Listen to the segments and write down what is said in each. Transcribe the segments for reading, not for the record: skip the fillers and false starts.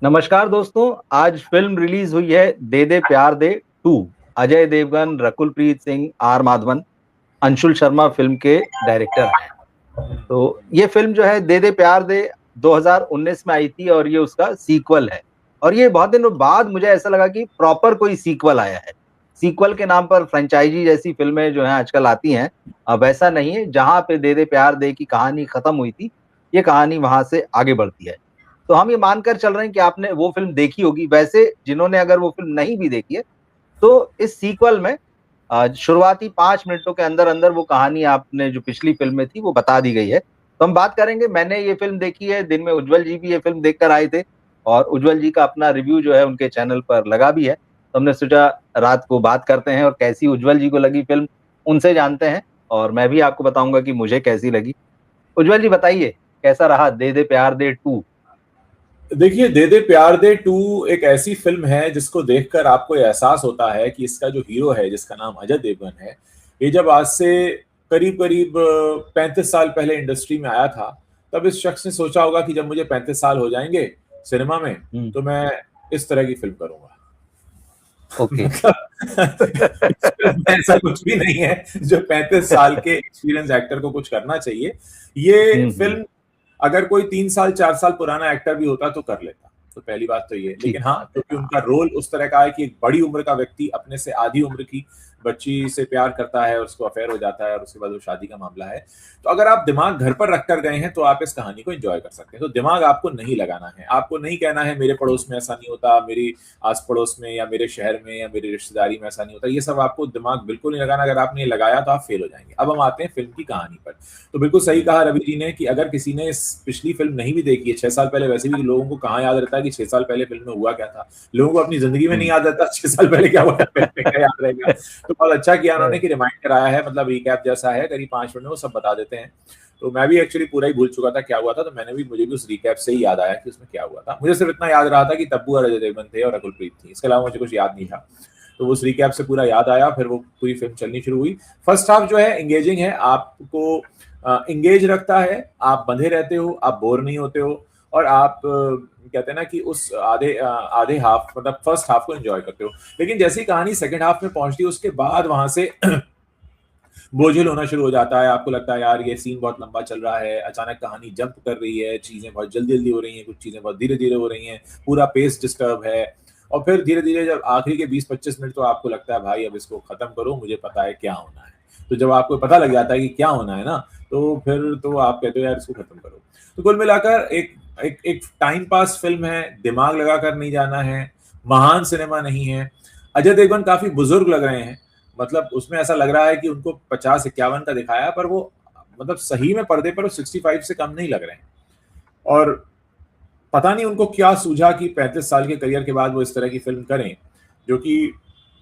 नमस्कार दोस्तों। आज फिल्म रिलीज हुई है दे दे प्यार दे 2। अजय देवगन, रकुल प्रीत सिंह, आर माधवन, अंशुल शर्मा फिल्म के डायरेक्टर हैं। तो ये फिल्म जो है दे दे प्यार दे 2019 में आई थी और ये उसका सीक्वल है। और ये बहुत दिनों बाद मुझे ऐसा लगा कि प्रॉपर कोई सीक्वल आया है। सीक्वल के नाम पर फ्रेंचाइजी जैसी फिल्में जो हैं आजकल आती हैं, अब ऐसा नहीं है। जहाँ पे दे दे प्यार दे की कहानी खत्म हुई थी, ये कहानी वहां से आगे बढ़ती है। तो हम ये मानकर चल रहे हैं कि आपने वो फ़िल्म देखी होगी। वैसे जिन्होंने अगर वो फ़िल्म नहीं भी देखी है, तो इस सीक्वल में शुरुआती 5 मिनटों के अंदर-अंदर वो कहानी आपने जो पिछली फ़िल्म में थी, वो बता दी गई है। तो हम बात करेंगे। मैंने ये फ़िल्म देखी है, दिन में उज्ज्वल जी भी ये फ़िल्म देख कर आए थे और उज्ज्वल जी का अपना रिव्यू जो है उनके चैनल पर लगा भी है। तो हमने सोचा रात को बात करते हैं और कैसी उज्ज्वल जी को लगी फ़िल्म, उनसे जानते हैं और मैं भी आपको बताऊँगा कि मुझे कैसी लगी। उज्ज्वल जी बताइए, कैसा रहा दे दे प्यार दे 2? देखिए, दे दे प्यार दे 2 एक ऐसी फिल्म है जिसको देखकर आपको ये एहसास होता है कि इसका जो हीरो है, जिसका नाम अजय देवगन है, ये जब आज से करीब-करीब 35 साल पहले इंडस्ट्री में आया था, तब इस शख्स ने सोचा होगा कि जब मुझे 35 साल हो जाएँगे सिनेमा में, हुँ, तो मैं इस तरह की फिल्म करूँगा। ओके। मतलब इस फिल्म में ऐसा कुछ भी नहीं है जो 35 साल के एक्सपीरियंस एक्टर को कुछ करना चाहिए। ये हुँ, हुँ। फिल्म अगर कोई 3 साल 4 साल पुराना एक्टर भी होता तो कर लेता। तो पहली बात तो ये। ठीक लेकिन हाँ, बात है। क्योंकि हाँ। उनका रोल उस तरह का है कि एक बड़ी उम्र का व्यक्ति अपने से आधी उम्र की बच्ची से प्यार करता है और उसको अफेयर हो जाता है और उसके बाद वो शादी का मामला है। तो अगर आप दिमाग घर पर रख कर गए हैं तो आप इस कहानी को एन्जॉय कर सकते हैं। तो दिमाग आपको नहीं लगाना है। आपको नहीं कहना है मेरे पड़ोस में ऐसा नहीं होता, मेरी आस-पड़ोस में या मेरे शहर में या मेरी रिश्तेदारी में ऐसा नहीं होता। ये सब आपको दिमाग बिल्कुल नहीं लगाना। अगर आपने ये लगाया तो आप फेल हो जाएँगे। अब हम आते हैं फ़िल्म की कहानी पर। तो बिल्कुल सही हुँ, कहा रवि जी ने कि अगर किसी ने इस पिछली फ़िल्म नहीं भी देखी है, 6 साल पहले वैसे भी लोगों को कहाँ याद रहता है कि 6 साल पहले फ़िल्म में हुआ क्या था। लोगों को अपनी ज़िंदगी में नहीं हुँ। याद रहता 6 साल पहले क्या हुआ था, फ़िल्म में क्या याद रहेगा। तो बहुत अच्छा किया उन्होंने अ, कि रिमाइंड कराया है, मतलब रिकैप जैसा है, करीब 5 मिनट में वो सब बता देते हैं। तो मैं भी एक्चुअली पूरा ही भूल चुका था क्या हुआ था, तो मुझे भी उस रिकैप से ही याद आया कि उसमें क्या हुआ था। मुझे सिर्फ इतना याद रहा था कि तब्बू और अजय देवगन थे और रकुल प्रीत थी। इसके अलावा मुझे कुछ याद नहीं था। तो उस रिकैप से पूरा याद आया, फिर वो पूरी फ़िल्म चलनी शुरू हुई। फर्स्ट हाफ जो है एंगेजिंग है, आपको एंगेज रखता है, आप बंधे रहते हो, आप बोर नहीं होते हो और आप कहते हैं ना कि उस आधे हाफ मतलब फर्स्ट हाफ को एन्जॉय करते हो। लेकिन जैसे ही कहानी सेकंड हाफ में पहुंचती है उसके बाद वहां से बोझिल होना शुरू हो जाता है। आपको लगता है यार ये सीन बहुत लंबा चल रहा है, अचानक कहानी जंप कर रही है, चीजें बहुत जल्दी जल्दी हो रही हैं, कुछ चीजें बहुत धीरे धीरे हो रही हैं, पूरा पेस डिस्टर्ब है। और फिर धीरे धीरे जब आखिरी के 20-25 मिनट तो आपको लगता है भाई अब इसको खत्म करो, मुझे पता है क्या होना है। तो जब आपको पता लग जाता है कि क्या होना है ना, तो फिर तो आप कहते हो यार इसको खत्म करो। तो कुल मिलाकर एक एक एक टाइम पास फिल्म है, दिमाग लगा कर नहीं जाना है, महान सिनेमा नहीं है। अजय देवगन काफी बुजुर्ग लग रहे हैं, मतलब उसमें ऐसा लग रहा है कि उनको 50-51 का दिखाया, पर वो मतलब सही में पर्दे पर वो 65 से कम नहीं लग रहे हैं। और पता नहीं उनको क्या सूझा कि 35 साल के करियर के बाद वो इस तरह की फिल्म करें, जो कि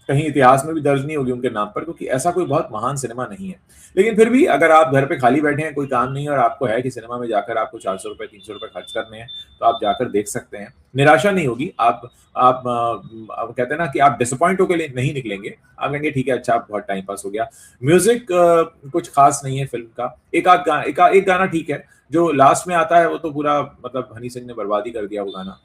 कहीं इतिहास में भी दर्ज नहीं होगी उनके नाम पर, क्योंकि ऐसा कोई बहुत महान सिनेमा नहीं है। लेकिन फिर भी अगर आप घर पे खाली बैठे हैं, कोई काम नहीं है और आपको है कि सिनेमा में जाकर आपको 400 रुपए 300 रुपए खर्च करने हैं, तो आप जाकर देख सकते हैं। निराशा नहीं होगी। आप कहते हैं ना कि आप डिसअपॉइंट होकर नहीं निकलेंगे। आप कहेंगे ठीक है, अच्छा बहुत टाइम पास हो गया। म्यूजिक कुछ खास नहीं है फिल्म का। एक गाना ठीक है, जो लास्ट में आता है वो तो पूरा मतलब हनी सिंह ने बर्बादी कर दिया वो गाना।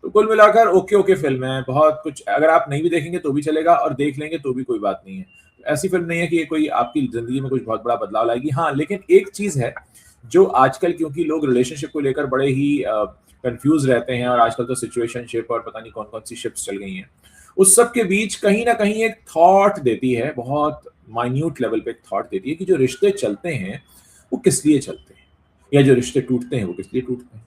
तो कुल मिलाकर ओके ओके फिल्म है। बहुत कुछ अगर आप नहीं भी देखेंगे तो भी चलेगा और देख लेंगे तो भी कोई बात नहीं है। ऐसी फिल्म नहीं है कि ये कोई आपकी जिंदगी में कुछ बहुत बड़ा बदलाव लाएगी। हाँ, लेकिन एक चीज है जो आजकल, क्योंकि लोग रिलेशनशिप को लेकर बड़े ही कंफ्यूज रहते हैं और आजकल तो सिचुएशनशिप और पता नहीं कौन कौन सी शिप्स चल गई हैं, उस सब के बीच कहीं ना कहीं एक थॉट देती है, बहुत माइन्यूट लेवल पे एक थॉट देती है कि जो रिश्ते चलते हैं वो किस लिए चलते हैं, या जो रिश्ते टूटते हैं वो किस लिए टूटते हैं।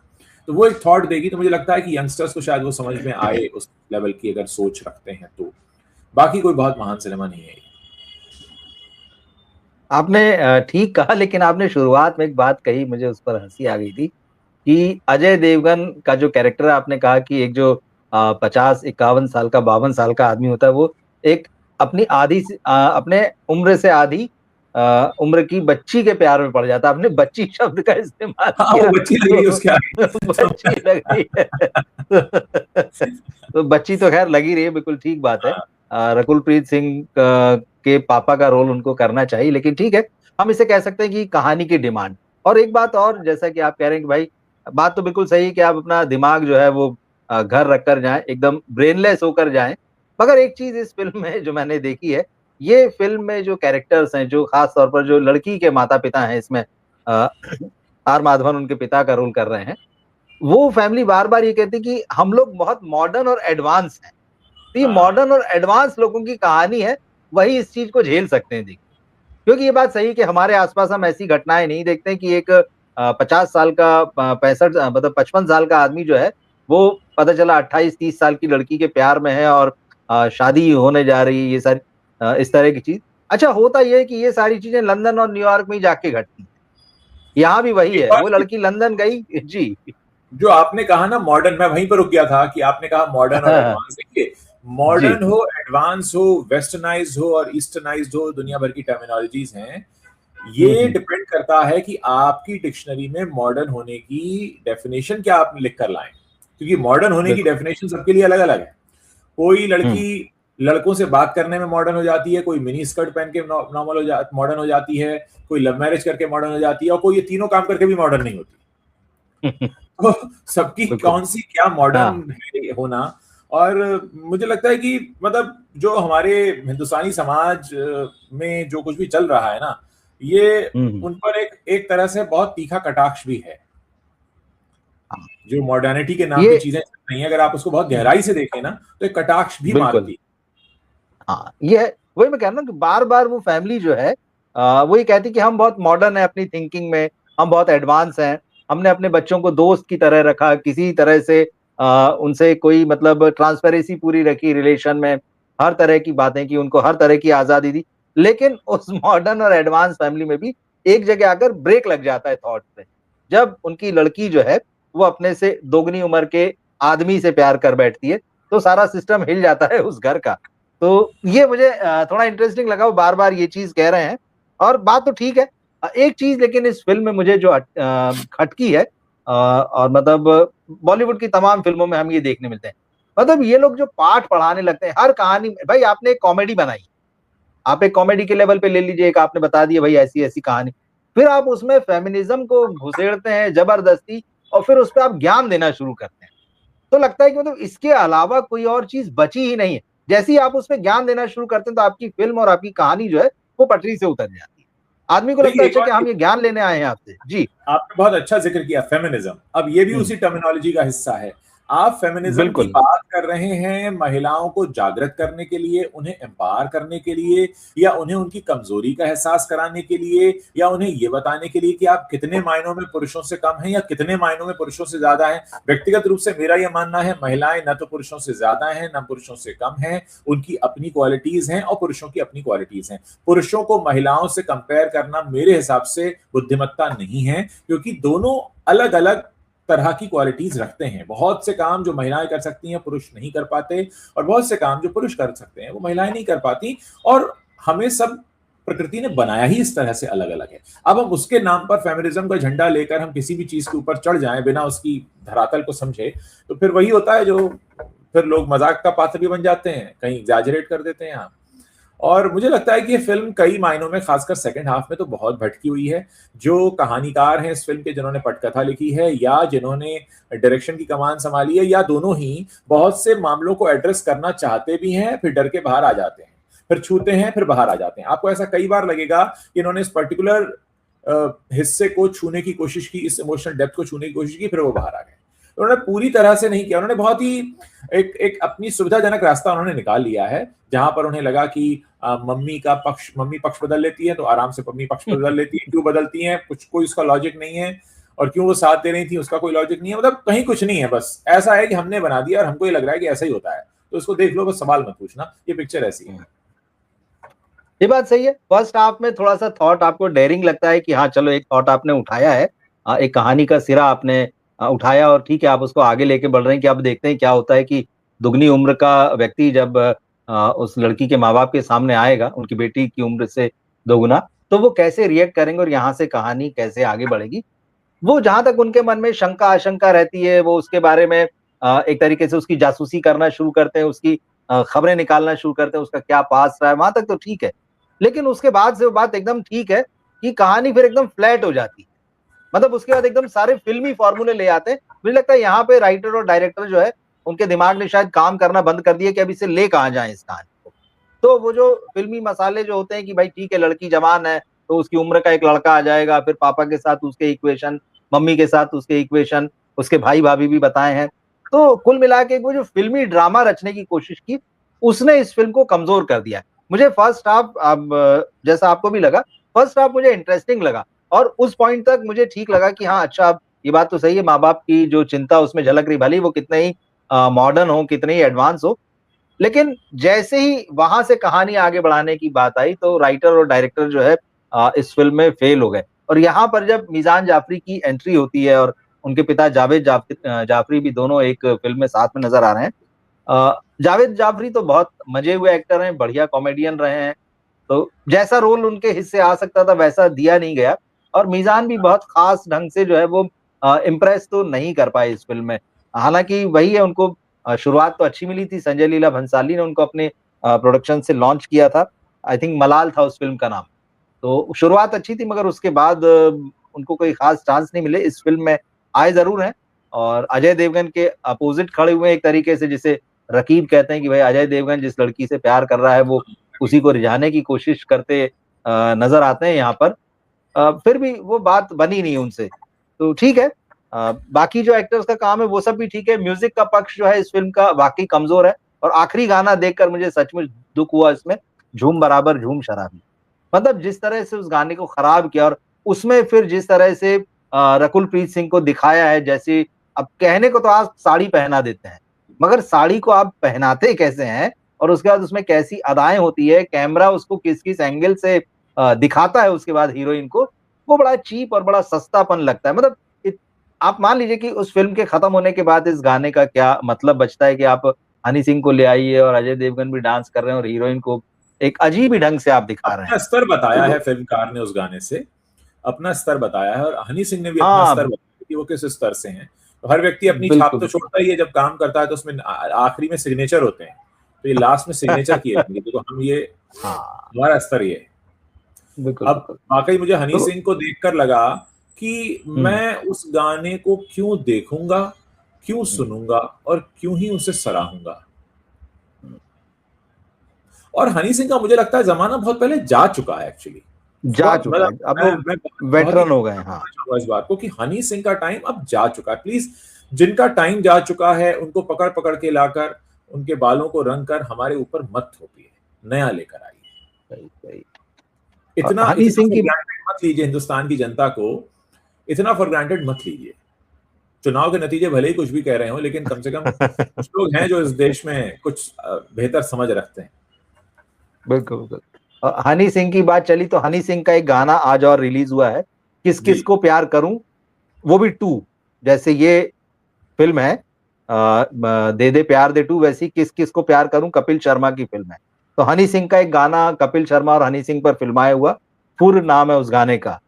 तो वो एक थॉट देगी। तो मुझे लगता है कि यंगस्टर्स को शायद वो समझ में आए उस लेवल की अगर सोच रखते हैं तो। बाकी कोई बहुत महान सिनेमा नहीं है ये। आपने ठीक कहा, लेकिन आपने शुरुआत में एक बात कही, मुझे उस पर हँसी आ गई थी कि अजय देवगन का जो कैरेक्टर आपने कहा कि एक जो 50-51 साल का, 52 साल का आदमी होता है, वो एक अपनी अपने उम्र से आधी उम्र की बच्ची के प्यार में पड़ जाता है। आपने बच्ची शब्द का इस्तेमाल हाँ, वो किया बच्ची लग रही है तो उसके आगे। बच्ची लग रही है। तो बच्ची तो ख़ैर लग ही रही है, बिल्कुल ठीक बात है। हाँ, रकुल प्रीत सिंह के पापा का रोल उनको करना चाहिए, लेकिन ठीक है, हम इसे कह सकते हैं कि कहानी की डिमांड। और एक बात और, जैसा कि आप कह रहे हैं कि भाई, बात तो बिल्कुल सही है कि आप अपना दिमाग जो है वो घर रखकर जाएं, एकदम ब्रेनलेस होकर जाएं। मगर एक चीज इस फिल्म में जो मैंने देखी है, ये फिल्म में जो कैरेक्टर्स हैं, जो खास तौर पर जो लड़की के माता पिता हैं इसमें, अ, आर माधवन उनके पिता का रोल कर रहे हैं, वो फैमिली बार बार ये कहती कि हम लोग बहुत मॉडर्न और एडवांस हैं। तो ये हाँ मॉडर्न और एडवांस लोगों की कहानी है, वही इस चीज को झेल सकते हैं देखिए। क्योंकि ये बात सही है कि हमारे आसपास हम ऐसी घटनाएं नहीं देखते कि एक 50 साल का 65 मतलब 55 साल का आदमी जो है, वो पता चला 28-30 साल की लड़की के प्यार में है और शादी होने जा रही है, ये सारी इस तरह की चीज। अच्छा, होता ये है कि ये सारी चीजें लंदन और न्यूयॉर्क में ही जाके घटती हैं। यहाँ भी वही एक है, वो बात लड़की लंदन गई जी। जो आपने कहा ना मॉडर्न, मैं वहीं पर रुक गया था कि आपने कहा मॉडर्न और एडवांस। देखिए, जी। मॉडर्न हो, एडवांस हो, वेस्टर्नाइज हो और ईस्टर्नाइज हो, दुनिया भर की टर्मिनोलॉजीज हैं। ये हम्म। डिपेंड करता है कि आपकी डिक्शनरी में मॉडर्न होने की डेफिनेशन क्या आप लिख कर लाएं, क्योंकि मॉडर्न होने की बिल्कुल। डेफिनेशन सबके लिए अलग अलग है। कोई हम्म। लड़की लड़कों से बात करने में मॉडर्न हो जाती है, कोई मिनी स्कर्ट पहन के नॉर्मल मॉडर्न हो जाती है, कोई लव मैरिज करके मॉडर्न हो जाती है, और कोई ये तीनों काम करके भी मॉडर्न नहीं होती। तो सबकी बिल्कुल। कौन सी क्या हाँ। मॉडर्न होना। और मुझे लगता है कि मतलब जो हमारे हिंदुस्तानी समाज में जो कुछ भी चल रहा है ना, ये हम्म। उन पर एक एक तरह से बहुत तीखा कटाक्ष भी है। हाँ। जो मॉडर्निटी के नाम पे ये चीजें चल रही हैं, अगर आप उसको बहुत गहराई से देखें ना, तो एक कटाक्ष भी बिल्कुल। मारती है। हाँ, ये है। वही मैं कह रहा हूँ कि बार बार वो फैमिली जो है, वो ये कहती कि हम बहुत मॉडर्न है अपनी थिंकिंग में, हम बहुत एडवांस हैं, हमने अपने बच्चों को दोस्त की तरह रखा, किसी तरह से उनसे कोई मतलब ट्रांसपेरेंसी पूरी रखी रिलेशन में, हर तरह की बातें की, उनको हर तरह की आजादी दी। लेकिन उस मॉडर्न और एडवांस फैमिली में भी एक जगह आकर ब्रेक लग जाता है थॉट पे, जब उनकी लड़की जो है वो अपने से दोगुनी उम्र के आदमी से प्यार कर बैठती है, तो सारा सिस्टम हिल जाता है उस घर का। तो ये मुझे थोड़ा इंटरेस्टिंग लगा, वो बार-बार ये चीज़ कह रहे हैं और बात तो ठीक है। एक चीज़ लेकिन इस फ़िल्म में मुझे जो खटकी है, और मतलब बॉलीवुड की तमाम फ़िल्मों में हम ये देखने मिलते हैं। मतलब ये लोग जो पाठ पढ़ाने लगते हैं हर कहानी में, भाई आपने एक कॉमेडी बनाई, आप एक कॉमेडी के लेवल पे ले लीजिए, एक आपने बता दिया भाई ऐसी-ऐसी कहानी। फिर आप उसमें फेमिनिज़्म को घुसेड़ते हैं जबरदस्ती और फिर उसपे आप ज्ञान देना शुरू करते हैं। तो लगता है कि मतलब इसके अलावा कोई और चीज़ बची ही नहीं है। जैसे ही आप उसमें ज्ञान देना शुरू करते हैं, तो आपकी फ़िल्म और आपकी कहानी जो है, वो पटरी से उतर जाती है। आदमी को लगता देखिए, है एक अच्छा और कि हम चीज ये ज्ञान लेने आए हैं आपसे। जी। आपने बहुत अच्छा जिक्र किया, फेमिनिज्म। अब ये भी हुँ, उसी टर्मिनोलॉजी का हिस्सा है। आप फेमिनिज्म की बिल्कुल। बात कर रहे हैं महिलाओं को जागृत करने के लिए, उन्हें एम्पावर करने के लिए, या उन्हें उनकी कमजोरी का एहसास कराने के लिए, या उन्हें ये बताने के लिए कि आप कितने मायनों में पुरुषों से कम हैं या कितने मायनों में पुरुषों से ज्यादा हैं। व्यक्तिगत रूप से मेरा यह मानना है, महिलाएं न तो पुरुषों से ज्यादा हैं न पुरुषों से कम हैं। उनकी अपनी क्वालिटीज हैं और पुरुषों की अपनी क्वालिटीज हैं। पुरुषों को महिलाओं से कंपेयर करना मेरे हिसाब से बुद्धिमत्ता नहीं है, क्योंकि दोनों अलग अलग तरह की क्वालिटीज रखते हैं। बहुत से काम जो महिलाएं कर सकती हैं पुरुष नहीं कर पाते, और बहुत से काम जो पुरुष कर सकते हैं वो महिलाएं नहीं कर पाती। और हमें सब प्रकृति ने बनाया ही इस तरह से अलग अलग है। अब हम उसके नाम पर फेमिनिज्म का झंडा लेकर हम किसी भी चीज के ऊपर चढ़ जाएं बिना उसकी धरातल को समझे, तो फिर वही होता है जो फिर लोग मजाक का पात्र भी बन जाते हैं, कहीं एग्जैजरेट कर देते हैं। और मुझे लगता है कि ये फिल्म कई मायनों में, खासकर सेकंड हाफ में, तो बहुत भटकी हुई है। जो कहानीकार हैं इस फिल्म के, जिन्होंने पटकथा लिखी है या जिन्होंने डायरेक्शन की कमान संभाली है, या दोनों ही, बहुत से मामलों को एड्रेस करना चाहते भी हैं, फिर डर के बाहर आ जाते हैं, फिर छूते हैं, फिर बाहर आ जाते हैं। आपको ऐसा कई बार लगेगा कि इन्होंने इस पर्टिकुलर हिस्से को छूने की कोशिश की, इस इमोशनल डेप्थ को छूने की कोशिश की, फिर वो बाहर आ गए। उन्होंने पूरी तरह से नहीं किया, उन्होंने बहुत ही एक एक अपनी सुविधाजनक रास्ता उन्होंने निकाल लिया है, जहां पर उन्हें लगा कि मम्मी पक्ष बदल लेती है तो आराम से मम्मी पक्ष बदल लेती है। क्यों बदलती हैं, कुछ कोई उसका लॉजिक नहीं है। और क्यों वो साथ दे रही थी, उसका कोई लॉजिक नहीं है। मतलब कहीं कुछ नहीं है, बस ऐसा है कि हमने बना दिया और हमको ये लग रहा है कि ऐसा ही होता है, तो उसको देख लो, बस सवाल मत पूछना। ये पिक्चर ऐसी है। ये बात सही है। फर्स्ट हाफ में थोड़ा-सा थॉट आपको डेयरिंग लगता है कि हाँ, चलो एक थॉट आपने उठाया है। एक कहानी का सिरा आपने उठाया और ठीक है, आप उसको आगे लेके बढ़ रहे हैं कि अब देखते हैं क्या होता है कि दुगनी उम्र का व्यक्ति जब उस लड़की के माँ-बाप के सामने आएगा, उनकी बेटी की उम्र से दोगुना, तो वो कैसे रिएक्ट करेंगे और यहाँ से कहानी कैसे आगे बढ़ेगी। वो जहाँ तक उनके मन में शंका-आशंका रहती है, वो उसके बारे में एक तरीके से उसकी जासूसी करना शुरू करते हैं, उसकी खबरें निकालना शुरू करते हैं, उसका क्या पास्ट रहा है, वहाँ तक तो ठीक है। लेकिन उसके बाद से वो बात एकदम ठीक है कि कहानी फिर एकदम फ्लैट हो जाती है। मतलब उसके बाद एकदम सारे फ़िल्मी फ़ॉर्मूले ले आते हैं। मुझे लगता है यहाँ पे राइटर और डायरेक्टर जो है, उनके दिमाग ने शायद काम करना बंद कर दिया कि अब इसे ले कहाँ जाए इस कहानी को। तो वो जो फिल्मी मसाले जो होते हैं कि भाई ठीक है, लड़की जवान है तो उसकी उम्र का एक लड़का आ जाएगा, फिर पापा के साथ उसके इक्वेशन, मम्मी के साथ उसके इक्वेशन, उसके भाई भाभी भी बताए हैं। तो कुल मिला के वो जो फिल्मी ड्रामा रचने की कोशिश की, उसने इस फिल्म को कमजोर कर दिया। मुझे फर्स्ट हाफ, अब जैसा आपको भी लगा, फर्स्ट हाफ मुझे इंटरेस्टिंग लगा और उस पॉइंट तक मुझे ठीक लगा कि हाँ अच्छा, अब ये बात तो सही है, माँ बाप की जो चिंता उसमें झलक रही, भले वो कितने ही मॉडर्न हो, कितने ही एडवांस हो, लेकिन जैसे ही वहां से कहानी आगे बढ़ाने की बात आई तो राइटर और डायरेक्टर जो है इस फिल्म में फेल हो गए। और यहाँ पर जब मीजान जाफरी की एंट्री होती है और उनके पिता जावेद जाफरी भी दोनों एक फिल्म में साथ में नजर आ रहे हैं। जावेद जाफरी तो बहुत मजे हुए एक्टर हैं, बढ़िया कॉमेडियन रहे हैं, तो जैसा रोल उनके हिस्से आ सकता था वैसा दिया नहीं गया। और मीजान भी बहुत खास ढंग से जो है वो इम्प्रेस तो नहीं कर पाए इस फिल्म में। हालांकि वही है, उनको शुरुआत तो अच्छी मिली थी, संजय लीला भंसाली ने उनको अपने प्रोडक्शन से लॉन्च किया था। आई थिंक मलाल था उस फिल्म का नाम। तो शुरुआत अच्छी थी मगर उसके बाद उनको कोई खास चांस नहीं मिले। इस फिल्म में आए जरूर हैं और अजय देवगन के अपोजिट खड़े हुए एक तरीके से, जिसे रकीब कहते हैं कि भाई अजय देवगन जिस लड़की से प्यार कर रहा है वो उसी को रिझाने की कोशिश करते नजर आते हैं यहाँ पर। फिर भी वो बात बनी नहीं उनसे, तो ठीक है। बाकी जो एक्टर्स का काम है वो सब भी ठीक है। म्यूजिक का पक्ष जो है इस फिल्म का वाकई कमजोर है और आखिरी गाना देखकर मुझे सचमुच दुख हुआ इसमें, झूम बराबर झूम शराबी। मतलब जिस तरह से उस गाने को खराब किया और उसमें फिर जिस तरह से रकुल प्रीत सिंह को दिखाया है, जैसे अब कहने को तो आप साड़ी पहना देते हैं, मगर साड़ी को आप पहनाते कैसे हैं और उसके बाद उसमें कैसी अदाएं होती है, कैमरा उसको किस किस एंगल से दिखाता है उसके बाद हीरोइन को, वो बड़ा चीप और बड़ा सस्तापन लगता है। मतलब आप मान लीजिए कि उस फिल्म के खत्म होने के बाद इस गाने का क्या मतलब बचता है कि आप हनी सिंह को ले आइए और अजय देवगन भी डांस कर रहे हैं और हीरोइन को एक अजीब ही ढंग से आप दिखा रहे अपना हैं। स्तर बताया तो है फिल्मकार ने उस गाने से, अपना स्तर बताया है, और हनी सिंह ने भी अपना हाँ, स्तर बताया कि वो किस स्तर से हैं। तो हर व्यक्ति अपनी छाप बिल्कुल तो बिल्कुल। छोड़ता ही है जब काम करता है, तो उसमें आखिरी में सिग्नेचर होते हैं, तो ये लास्ट में सिग्नेचर किए होंगे, तो हम ये हाँ, हमारा स्तर ये है। बिल्कुल अब बिल्कुल। वाकई मुझे हनी तो सिंह को देखकर लगा कि हम्म, मैं उस गाने को क्यों देखूंगा, क्यों हम्म, सुनूंगा और क्यों ही उसे सराहूंगा। हम्म। और हनी सिंह का मुझे लगता है जमाना बहुत पहले जा चुका है एक्चुअली। जा बहुत चुका मतलब है, अब वो मैं बहुत ही वेटरन हो गए हैं। हाँ, चाहूंगा इस बात को कि हनी सिंह का टाइम अब जा चुका है। प्लीज, जिनका टाइम जा चुका है उनको पकड़ पकड़ के लाकर उनके बालों को रंग कर हमारे ऊपर मत थोपिए, नया लेकर आइए। सही सही। इतना हनी इतना सिंह फॉर की ग्रांटेड मत लीजिए हिंदुस्तान की जनता को, इतना फॉर ग्रांटेड मत लीजिए। चुनाव के नतीजे भले ही कुछ भी कह रहे हो, लेकिन कम से कम कुछ लोग हैं जो इस देश में कुछ बेहतर समझ रखते हैं। बिल्कुल बिल्कुल। हनी सिंह की बात चली तो हनी सिंह का एक गाना आज और रिलीज हुआ है, किस जी। किस को प्यार करूं, वो भी टू। जैसे ये फिल्म है दे दे प्यार दे टू, वैसी किस किस को प्यार करूं कपिल शर्मा की फिल्म है। तो हनी सिंह का एक गाना कपिल शर्मा और हनी सिंह पर फिल्माया हुआ, फुर नाम है उस गाने का,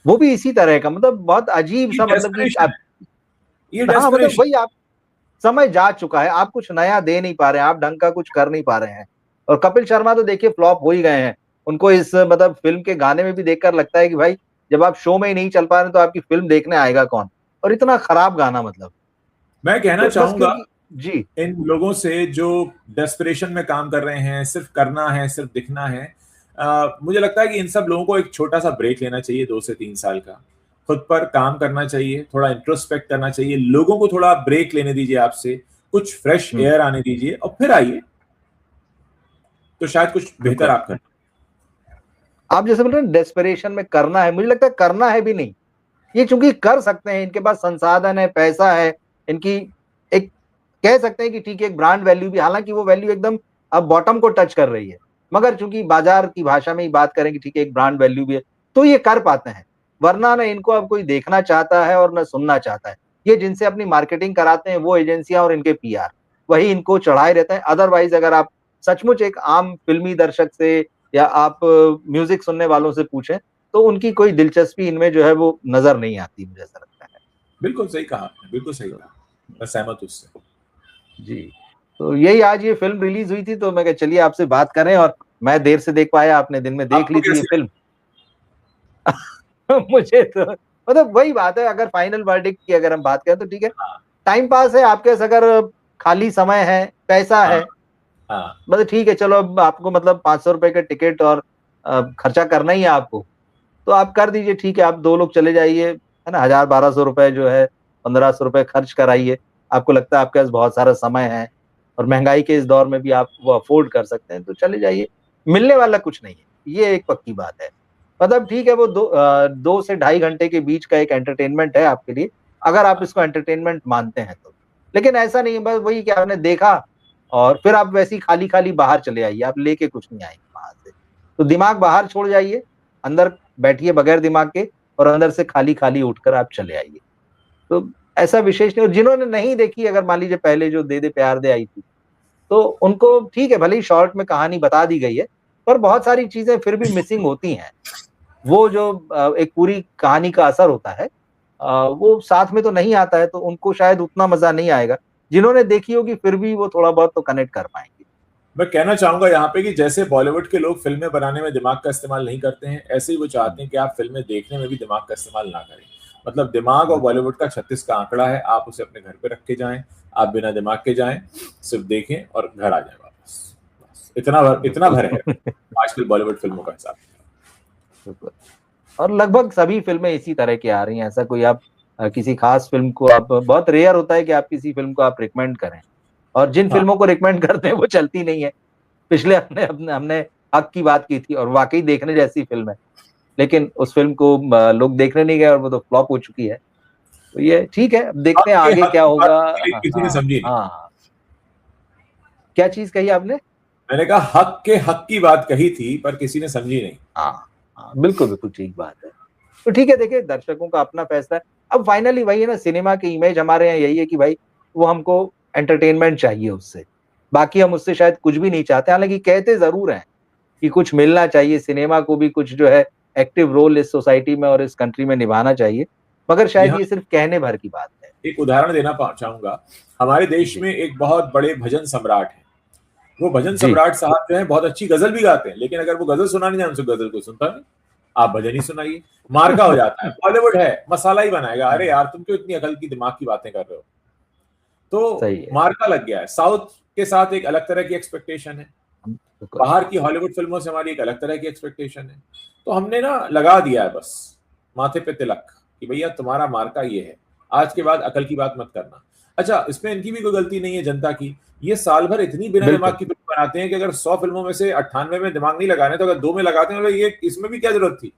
वो भी इसी तरह का, मतलब बहुत अजीब ये सा, मतलब कि डेस्परेशन है, ये हाँ मतलब डेस्परेशन। वही, आप समय जा चुका है, आप कुछ नया दे नहीं पा रहे हैं, आप ढंग का कुछ कर नहीं पा रहे हैं। और कपिल शर्मा तो देखिए फ्लॉप हो ही गए हैं। उनको इस मतलब फिल्म के गाने में भी देखकर लगता है कि भाई जब आप शो में ही नहीं चल पा रहे तो आपकी फिल्म देखने आएगा कौन। और इतना खराब गाना, मतलब मैं कहना तो बस चाहूंगा क्योंकि जी। इन लोगों से जो डेस्परेशन में काम कर रहे हैं, सिर्फ करना है, सिर्फ दिखना है, मुझे लगता है कि इन सब लोगों को एक छोटा सा ब्रेक लेना चाहिए, 2 से 3 साल का। खुद पर काम करना चाहिए, थोड़ा इंट्रोस्पेक्ट करना चाहिए, लोगों को थोड़ा ब्रेक लेने दीजिए आपसे, कुछ फ्रेश हम्म, एयर आने दीजिए और फिर आइए, तो शायद कुछ बेहतर बिल्कुल। आप कर। आप जैसे बोल रहे हैं डेस्परेशन में करना है, मुझे लगता है करना है भी नहीं। ये चूंकि कर सकते हैं, इनके पास संसाधन है, पैसा है, इनकी एक कह सकते हैं कि ठीक है एक ब्रांड वैल्यू भी, हालांकि वो वैल्यू एकदम अब बॉटम को टच कर रही है, मगर चूंकि बाजार की भाषा में ही बात करें कि ठीक है एक ब्रांड वैल्यू भी है, तो ये कर पाते हैं। वरना ना इनको अब कोई देखना चाहता है और ना सुनना चाहता है। ये जिनसे अपनी मार्केटिंग कराते हैं वो एजेंसियां और इनके पीआर, वही इनको चढ़ाए रहते हैं। अदरवाइज अगर आप सचमुच एक आम फिल्मी दर्शक से या आप म्यूजिक सुनने वालों से पूछें तो उनकी कोई दिलचस्पी इनमें जो है वो नजर नहीं आती, मुझे ऐसा लगता है। बिल्कुल सही कहा आपने, बिल्कुल सही तो कहा, मैं सहमत हूं उससे। जी, तो यही आज ये फिल्म रिलीज हुई थी तो मैं कहा चलिए आपसे बात करें, और मैं देर से देख पाया, आपने दिन में देख आपको ली थी ये कैसी फिल्म। मुझे तो मतलब वही बात है, अगर फाइनल वर्डिक्ट की अगर हम बात करें तो ठीक है, लगी? हाँ। टाइम पास है आपके, अगर खाली समय है, पैसा है, हाँ मतलब ठीक है चलो, अब आपको मतलब 500 रुपए का टिकट और खर्चा करना ही है आपको, तो आप कर दीजिए, ठीक है, आप 2 लोग चले जाइए, है ना, 1000-1200 रुपए जो है, 1500 रुपए खर्च कराइए। आपको लगता है आपके पास बहुत सारा समय है और महंगाई के इस दौर में भी आप वो अफोर्ड कर सकते हैं, तो चले जाइए। मिलने वाला कुछ नहीं है, ये एक पक्की बात है। मतलब ठीक है, वो 2 से ढाई घंटे के बीच का एक एंटरटेनमेंट है आपके लिए, अगर आप इसको एंटरटेनमेंट मानते हैं तो। लेकिन ऐसा नहीं है बस वही कि आपने देखा और फिर आप वैसे ही खाली-खाली बाहर चले आइए, आप लेके कुछ नहीं आएँगे वहाँ से। तो दिमाग बाहर छोड़ जाइए, अंदर बैठिए बगैर दिमाग के और अंदर से खाली-खाली उठकर आप चले आइए। तो ऐसा विशेष नहीं, और जिन्होंने नहीं देखी, अगर मान लीजिए पहले जो दे दे प्यार दे आई थी, तो उनको ठीक है, भले ही शॉर्ट में कहानी बता दी गई है, पर बहुत सारी चीज़ें फिर भी मिसिंग होती हैं। वो जो एक पूरी कहानी का असर होता है, वो साथ में तो नहीं आता है, तो उनको शायद उतना मज़ा नहीं आएगा। जिन्होंने देखी होगी फिर भी वो थोड़ा बहुत तो कनेक्ट कर पाएँगे। मैं कहना चाहूंगा यहाँ पे कि जैसे बॉलीवुड के लोग फिल्में बनाने में दिमाग का इस्तेमाल नहीं करते हैं, ऐसे ही वो चाहते हैं कि आप फिल्में देखने में भी दिमाग का इस्तेमाल ना करें। मतलब दिमाग और बॉलीवुड का 36 का आंकड़ा है, आप उसे अपने घर पे रख के जाएं, आप बिना दिमाग के जाएं, सिर्फ देखें और घर आ जाएं वापस। बस इतना भर है आजकल बॉलीवुड फिल्मों का हिसाब। बिल्कुल। और लगभग सभी फ़िल्में इसी तरह की आ रही हैं, ऐसा कोई आप किसी ख़ास फ़िल्म को आप, बहुत रेयर होता है कि आप किसी फ़िल्म को आप रिकमेंड करें, और जिन हाँ, फ़िल्मों को रिकमेंड करते हैं वो चलती नहीं है। पिछले हमने हमने हमने हक की बात की थी और वाक़ई देखने जैसी फ़िल्म है, लेकिन उस फ़िल्म को लोग देखने नहीं गए और वो तो फ्लॉप हो चुकी है। तो ये ठीक है, अब देखते हैं आपके आगे हक क्या की बात होगा। की, लेकिन हाँ, किसी ने हाँ, समझी नहीं। हाँ, हाँ। क्या चीज़ कही आपने? मैंने कहा हक की बात कही थी पर किसी ने समझी नहीं। हाँ, हाँ, बिल्कुल, बिल्कुल ठीक बात है। तो ठीक है, देखिए दर्शकों का अपना फैसला है। अब फाइनली वही है ना, सिनेमा की इमेज हमारे यहाँ यही है कि भाई वो हमको एंटरटेनमेंट चाहिए उससे। बाकी हम उससे शायद कुछ भी नहीं चाहते, हालाँकि कहते ज़रूर हैं कि कुछ मिलना चाहिए, सिनेमा को भी कुछ जो है एक्टिव रोल इस सोसाइटी में और इस कंट्री में निभाना चाहिए। मगर शायद यहाँ ये सिर्फ़ कहने भर की बात है। एक उदाहरण देना चाहूंगा। हमारे देश जी, में एक बहुत बड़े भजन सम्राट हैं। वो भजन जी। सम्राट साहब जो है बहुत अच्छी गजल भी गाते हैं, लेकिन अगर वो गजल सुनानी जाए उनसे गजल को सुनता नहीं। आप भजन ही सुनाइए, मार्का हो जाता है। बॉलीवुड है, मसाला ही बनाएगा, अरे यार तुम क्यों इतनी अकल की दिमाग की बातें कर रहे हो। तो सही है। मार्का लग गया है। साउथ के साथ एक अलग तरह की एक्सपेक्टेशन है, बिल्कुल। बाहर की हॉलीवुड फिल्मों से हमारी एक अलग तरह की एक्सपेक्टेशन है। तो हमने ना लगा दिया है बस माथे पे तिलक कि भैया तुम्हारा मार्का ये है, आज के बाद अकल की बात मत करना। अच्छा, इसमें इनकी भी कोई गलती नहीं है जनता की। ये साल भर इतनी बिना दिमाग बिल्कुल। की फिल्म बनाते हैं कि अगर 100 फिल्मों में से 98 में दिमाग नहीं लगाने, तो अगर 2 में लगाते हैं तो ये इसमें भी क्या जरूरत थी।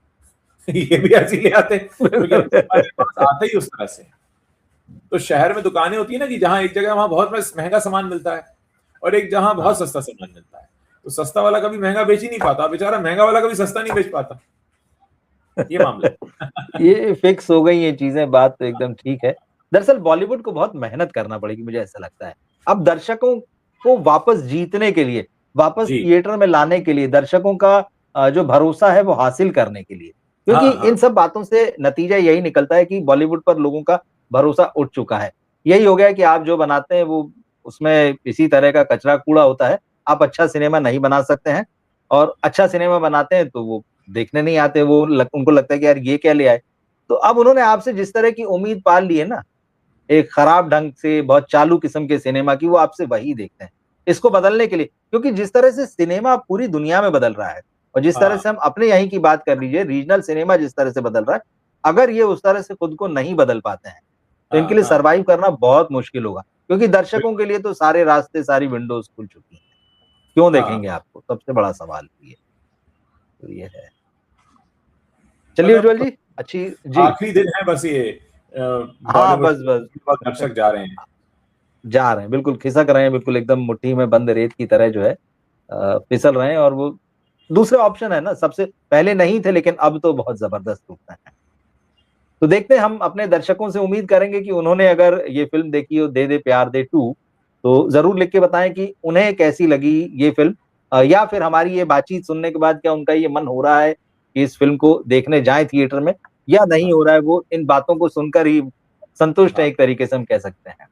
ये भी ऐसे ही ले आते हैं क्योंकि हमारे पास आता ही उस तरह से। तो शहर में दुकानें होती है ना कि जहां एक जगह वहां बहुत महंगा सामान मिलता है और एक जहां बहुत हाँ। सस्ता सामान मिलता है। तो सस्ता वाला कभी महंगा बेच ही नहीं पाता, बेचारा महंगा वाला कभी सस्ता नहीं बेच पाता। ये मामला है। ये फिक्स हो गई ये चीज़ें, बात तो एकदम ठीक है। दरअसल बॉलीवुड को बहुत मेहनत करना पड़ेगी, मुझे ऐसा लगता है। अब दर्शकों को वापस जीतने के लिए, वापस जी, थिएटर में लाने के लिए, दर्शकों का जो भरोसा है वो हासिल करने के लिए। क्योंकि हाँ, हाँ, इन सब बातों से नतीजा यही निकलता है कि बॉलीवुड पर लोगों का भरोसा उठ चुका है। यही हो गया है कि आप जो बनाते हैं वो उसमें इसी तरह का कचरा-कूड़ा होता है। आप अच्छा सिनेमा नहीं बना सकते हैं, और अच्छा सिनेमा बनाते हैं तो वो देखने नहीं आते, उनको लगता है कि यार ये क्या ले आए। तो अब उन्होंने आपसे जिस तरह की उम्मीद पाल ली है ना, एक खराब ढंग से बहुत चालू किस्म के सिनेमा की, वो आपसे वही देखते हैं। इसको बदलने के लिए, क्योंकि जिस तरह से सिनेमा पूरी दुनिया में बदल रहा है और जिस तरह हाँ, से हम अपने यहीं की बात कर लीजिए, रीजनल सिनेमा जिस तरह से बदल रहा है, अगर ये उस तरह से खुद को नहीं बदल पाते हैं, तो इनके हाँ, लिए हाँ, सर्वाइव करना बहुत मुश्किल होगा। क्योंकि दर्शकों बिल्कुल, के लिए तो सारे रास्ते, सारी विंडोज़ खुल चुकी हैं। क्यों हाँ, देखेंगे आपको? सबसे बड़ा सवाल ये है। तो ये है। चलिए उज्ज्वल मतलब जी, अच्छी जी। आखिरी दिन है बस ये हाँ, बॉलीवुड बस, के बहुत बस। दर्शक जा रहे हैं। जा रहे हैं, बिल्कुल खिसक रहे हैं, बिल्कुल एकदम मुट्ठी में बंद रेत की तरह जो है फिसल रहे हैं, और वो दूसरे ऑप्शन है ना, सबसे पहले नहीं थे लेकिन अब तो बहुत ज़बरदस्त रूप में हैं। तो देखते हैं, हम अपने दर्शकों से उम्मीद करेंगे कि उन्होंने अगर ये फ़िल्म देखी हो, दे दे प्यार दे 2, तो ज़रूर लिख के बताएँ कि उन्हें कैसी लगी ये फ़िल्म, या फिर हमारी ये बातचीत सुनने के बाद क्या उनका ये मन हो रहा है कि इस फ़िल्म को देखने जाएँ थिएटर में, या नहीं हाँ, हो रहा है, वो इन बातों को सुनकर ही संतुष्ट हैं, हाँ, एक तरीके से हम कह सकते हैं।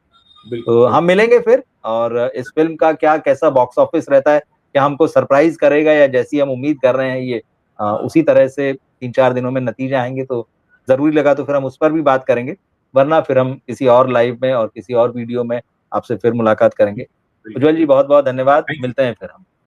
बिल्कुल, तो हम बिल्कुल। मिलेंगे फिर, और इस फ़िल्म का क्या कैसा बॉक्स ऑफिस रहता है, क्या हमको सरप्राइज़ करेगा, या जैसी हम उम्मीद कर रहे हैं ये हाँ, उसी तरह से 3-4 दिनों में नतीजे आएँगे, तो ज़रूरी लगा तो फिर हम उस पर भी बात करेंगे। वरना फिर हम किसी और लाइव में और किसी और वीडियो में आपसे फिर मुलाकात करेंगे। उज्जवल जी बहुत बहुत धन्यवाद, मिलते हैं फिर हम।